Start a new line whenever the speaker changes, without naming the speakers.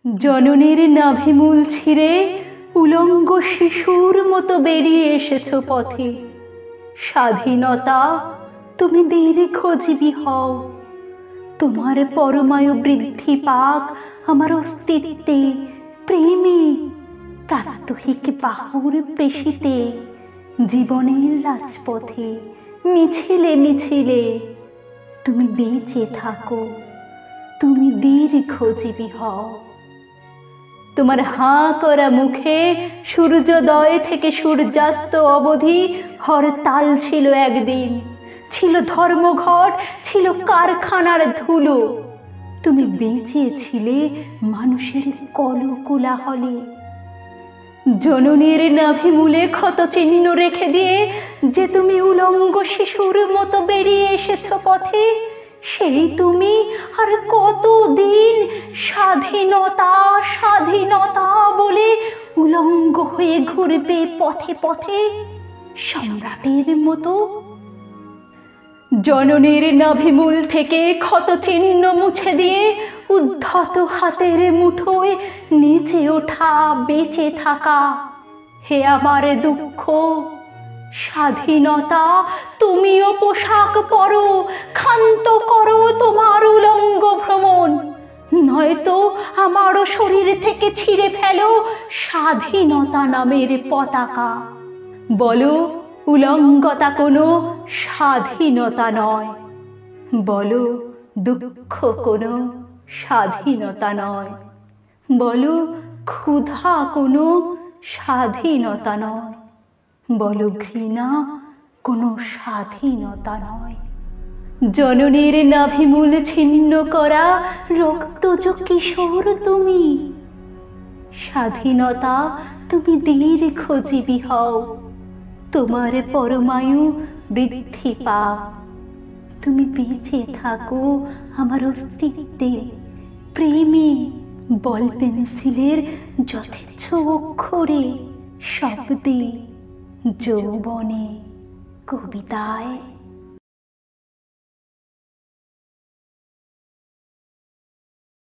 জননীর নাভিমূল ছিঁড়ে উলঙ্গ শিশুর মতো বেরিয়ে এসেছো পথে। স্বাধীনতা তুমি দীর্ঘজীবী হও, তোমার পরমায়ু বৃদ্ধি পাক আমার অস্তিত্বে, প্রেমে, প্রাত্যহিক বাহুর প্রেষিতে, জীবনের রাজপথে, মিছিলে মিছিলে তুমি বেঁচে থাকো, তুমি দীর্ঘজীবী হও। তোমার হাঁ করা মুখে সূর্যোদয় থেকে সূর্যাস্ত অবধি হরতাল ছিল একদিন, ছিল ধর্মঘট, ছিল কারখানার ধুলো। তুমি বেঁচেছিলে মানুষের কলকোলাহলে। জননীর নাভিমূলে ক্ষত চিহ্ন রেখে দিয়ে যে তুমি উলঙ্গ শিশুর মতো বেরিয়ে এসেছো পথে, সেই তুমি আর কতদিন স্বাধীনতা স্বাধীনতা বলে উলঙ্গ হয়ে ঘুরবে পথে পথে সম্রাটের মতো? জননীর নাভিমূল থেকে ক্ষত চিহ্ন মুছে দিয়ে উদ্ধত হাতের মুঠোয় নেচে ওঠা, বেঁচে থাকা। হে আমার দুঃখ, স্বাধীনতা তুমিও পোশাক পরো, ক্ষান্ত করো তোমার উলঙ্গ ভ্রমণ, নয়তো আমারও শরীর থেকে ছিঁড়ে ফেলো স্বাধীনতা নামের পতাকা। বলো উলঙ্গতা কোনো স্বাধীনতা নয়, বলো দুঃখ কোনো স্বাধীনতা নয়, বলো ক্ষুধা কোনো স্বাধীনতা নয়, বলো ঘৃণা কোনো স্বাধীনতা নয়। জননীর নাভিমূল ছিন্ন করা রক্তজ কিশোর তুমি। স্বাধীনতা তুমি দীর্ঘজীবী হও, তোমার পরমায়ু বৃদ্ধি পাক, তুমি বেঁচে থাকো আমার অস্তিত্বে, প্রেমে, বল পেন্সিলের যথেচ্ছ অক্ষরে, শব্দে, যৌবনে, কবিতায়।